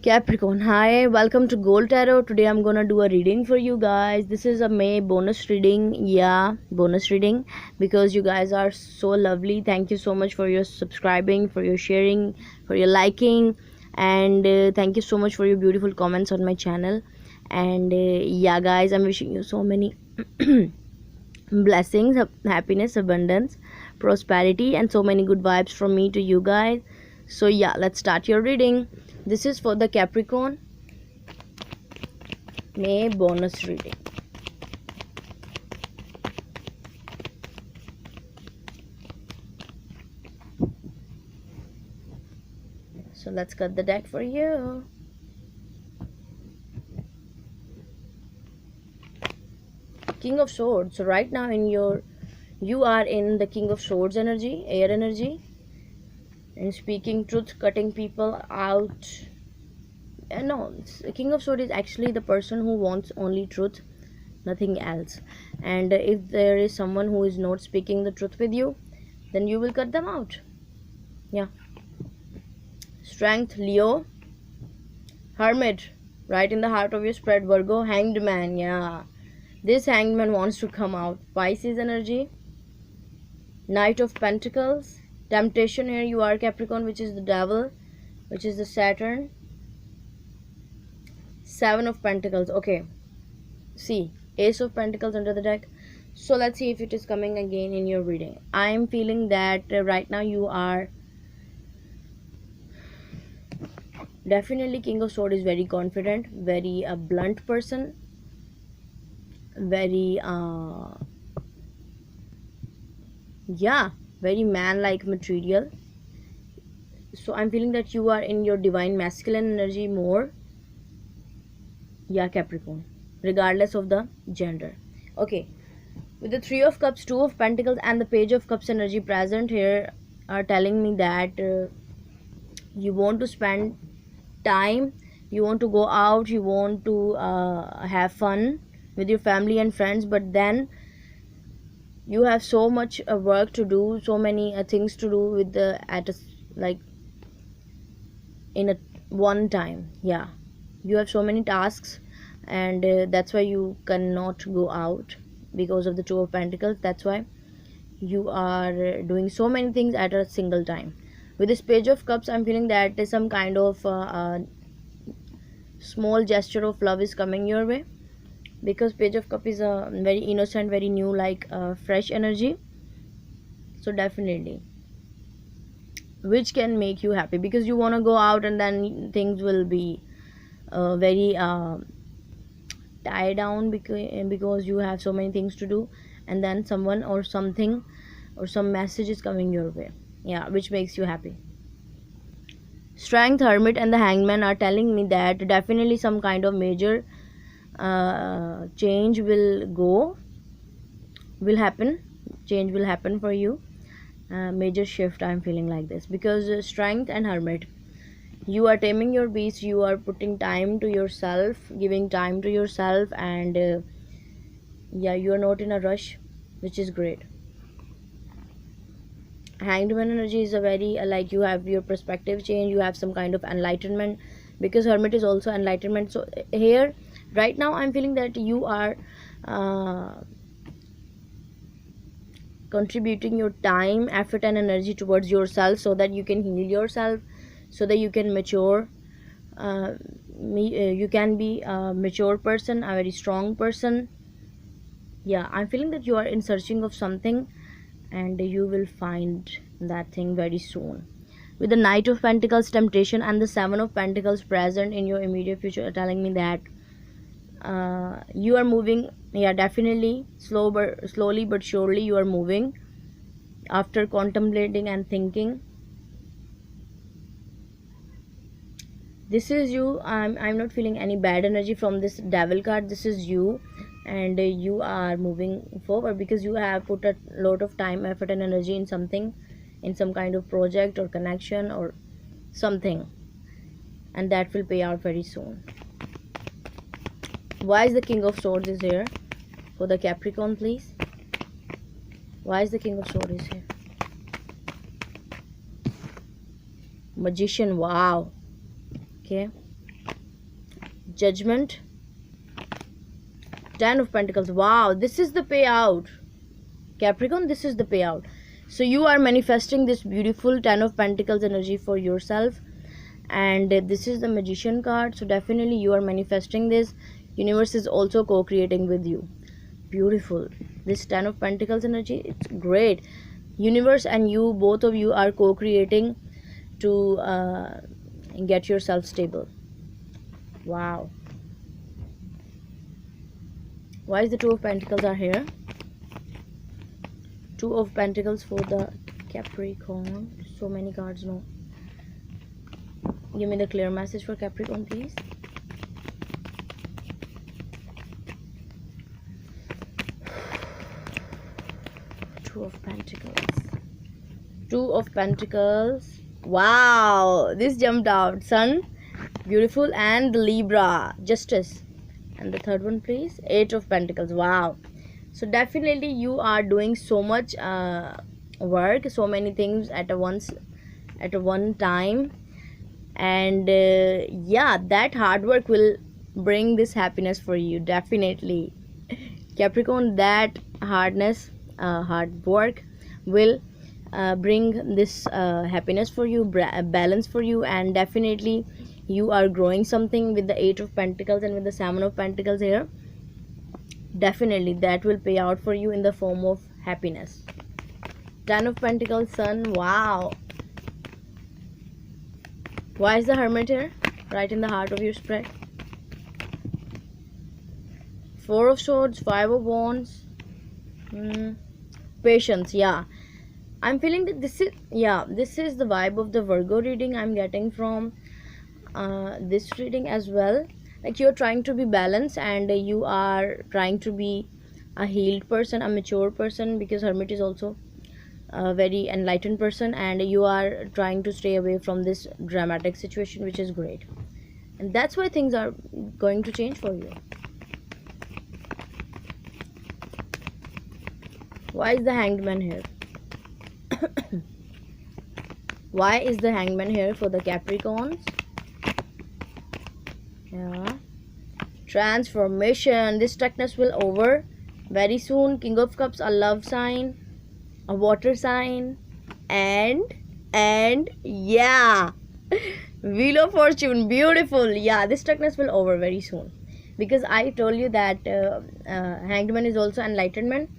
Capricorn, hi, welcome to Gold Tarot. Today I'm gonna do a reading for you guys. This is a May bonus reading. Yeah, bonus reading because you guys are so lovely. Thank you so much for your subscribing, for your sharing, for your liking, and thank you so much for your beautiful comments on my channel. And yeah, guys, I'm wishing you so many blessings, happiness, abundance, prosperity, and so many good vibes from me to you guys. So yeah, let's start your reading. This is for the Capricorn May bonus reading. So let's cut the deck for you. King of Swords. So right now you are in the King of Swords energy, air energy, and speaking truth, cutting people out. No, King of Swords is actually the person who wants only truth, nothing else. And if there is someone who is not speaking the truth with you, then you will cut them out. Yeah. Strength, Leo. Hermit, right in the heart of your spread. Virgo, Hanged Man. Yeah, this Hanged Man wants to come out. Pisces energy. Knight of Pentacles. Temptation, here you are Capricorn, which is the devil, which is the Saturn. Seven of Pentacles. Okay, see, Ace of Pentacles under the deck. So let's see if it is coming again in your reading. I am feeling that right now you are definitely King of Swords is very confident, very blunt person, very yeah, very man-like material. So I'm feeling that you are in your divine masculine energy more. Yeah, Capricorn, regardless of the gender. Okay, with the Three of Cups, Two of Pentacles, and the Page of Cups energy present here are telling me that you want to spend time, you want to go out, you want to have fun with your family and friends, but then you have so much work to do, so many things to do with the like in a one time. Yeah, you have so many tasks, and that's why you cannot go out because of the Two of Pentacles. That's why you are doing so many things at a single time. With this Page of Cups, I'm feeling that some kind of small gesture of love is coming your way, because Page of Cup is a very innocent, very new, like fresh energy. So definitely, which can make you happy because you want to go out, and then things will be very tie down because you have so many things to do, and then someone or something or some message is coming your way. Yeah, which makes you happy. Strength, Hermit, and the Hangman are telling me that definitely some kind of major change will happen. Change will happen for you. Major shift, I'm feeling like this because Strength and Hermit, you are taming your beast, you are putting time to yourself, giving time to yourself, and yeah, you are not in a rush, which is great. Hanged Man energy is a very like you have your perspective change, you have some kind of enlightenment, because Hermit is also enlightenment. So here right now I'm feeling that you are contributing your time, effort, and energy towards yourself so that you can heal yourself, so that you can mature. You can be a mature person, a very strong person. Yeah, I'm feeling that you are in searching of something, and you will find that thing very soon. With the Knight of Pentacles, Temptation, and the Seven of Pentacles present in your immediate future are telling me that you are moving. Yeah, definitely slowly but surely you are moving after contemplating and thinking. This is you. I'm not feeling any bad energy from this Devil card. This is you, and you are moving forward because you have put a lot of time, effort, and energy in something, in some kind of project or connection or something, and that will pay out very soon. Why is the King of Swords is here for the Capricorn, please? Why is the King of Swords is here? Magician, wow. Okay, Judgment, Ten of Pentacles. Wow, this is the payout, Capricorn. This is the payout. So you are manifesting this beautiful Ten of Pentacles energy for yourself, and this is the Magician card. So definitely you are manifesting this. Universe is also co-creating with you. Beautiful. This Ten of Pentacles energy, it's great. Universe and you, both of you, are co-creating to get yourself stable. Wow. Why is the Two of Pentacles are here? Two of Pentacles for the Capricorn. So many cards, no. Give me the clear message for Capricorn, please. Two of Pentacles. Two of Pentacles. Wow, this jumped out. Sun, beautiful, and the Libra, Justice. And the third one, please. Eight of Pentacles. Wow. So definitely you are doing so much work, so many things at one time, and yeah, that hard work will bring this happiness for you. Definitely, Capricorn, that hard work will bring this happiness for you, balance for you, and definitely you are growing something with the Eight of Pentacles and with the Seven of Pentacles here. Definitely that will pay out for you in the form of happiness. Ten of Pentacles, Sun. Wow. Why is the Hermit here, right in the heart of your spread? Four of Swords, Five of Wands. Patience. Yeah, I'm feeling that this is the vibe of the Virgo reading I'm getting from this reading as well. Like, you're trying to be balanced, and you are trying to be a healed person, a mature person, because Hermit is also a very enlightened person, and you are trying to stay away from this dramatic situation, which is great. And that's why things are going to change for you. Why is the Hanged Man here? Why is the Hanged Man here for the Capricorns? Yeah. Transformation. This stuckness will over very soon. King of Cups, a love sign, a water sign, and yeah, Wheel of Fortune. Beautiful. Yeah, this stuckness will over very soon, because I told you that Hanged Man is also enlightenment.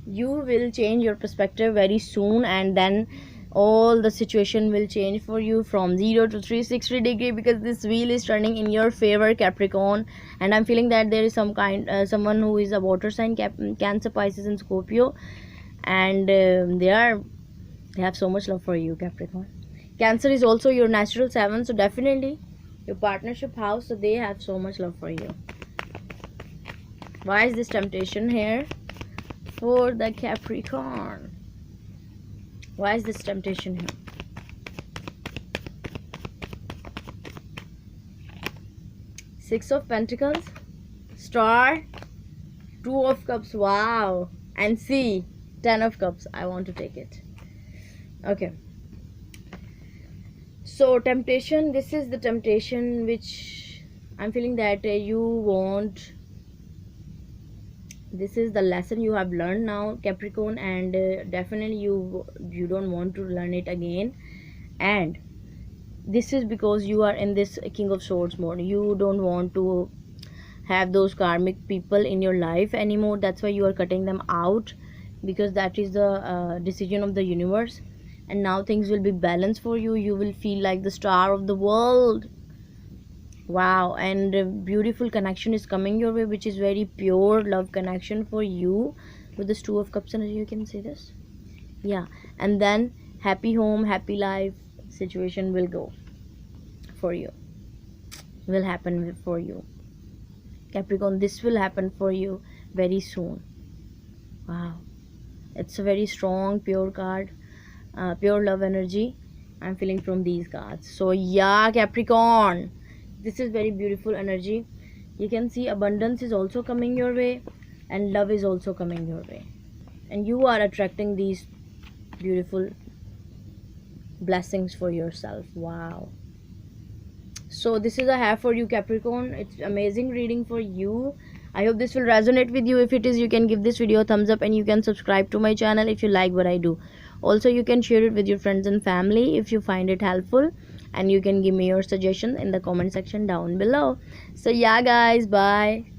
You will change your perspective very soon, and then all the situation will change for you from 0 to 360 degree, because this wheel is turning in your favor, Capricorn. And I'm feeling that there is someone who is a water sign, Cancer, Pisces, and Scorpio, and they have so much love for you, Capricorn. Cancer is also your natural 7, so definitely your partnership house, so they have so much love for you. Why is this temptation here for the Capricorn? Why is this temptation here? Six of Pentacles, Star, Two of Cups. Wow. And see, 10 of Cups. I want to take it. Okay. So temptation, this is the temptation which I'm feeling that you want. This is the lesson you have learned now, Capricorn, and definitely you don't want to learn it again. And this is because you are in this King of Swords mode. You don't want to have those karmic people in your life anymore. That's why you are cutting them out, because that is the decision of the universe. And now things will be balanced for you. You will feel like the star of the world. Wow. And a beautiful connection is coming your way, which is very pure love connection for you with this Two of Cups energy. You can see this. Yeah. And then happy home, happy life situation will go for you, will happen for you, Capricorn. This will happen for you very soon. Wow. It's a very strong pure card, pure love energy I'm feeling from these cards. So yeah, Capricorn, this is very beautiful energy. You can see abundance is also coming your way, and love is also coming your way, and you are attracting these beautiful blessings for yourself. Wow. So this is I have for you, Capricorn. It's amazing reading for you. I hope this will resonate with you. If it is, you can give this video a thumbs up and you can subscribe to my channel if you like what I do. Also, you can share it with your friends and family if you find it helpful, and you can give me your suggestion in the comment section down below. So yeah guys, bye.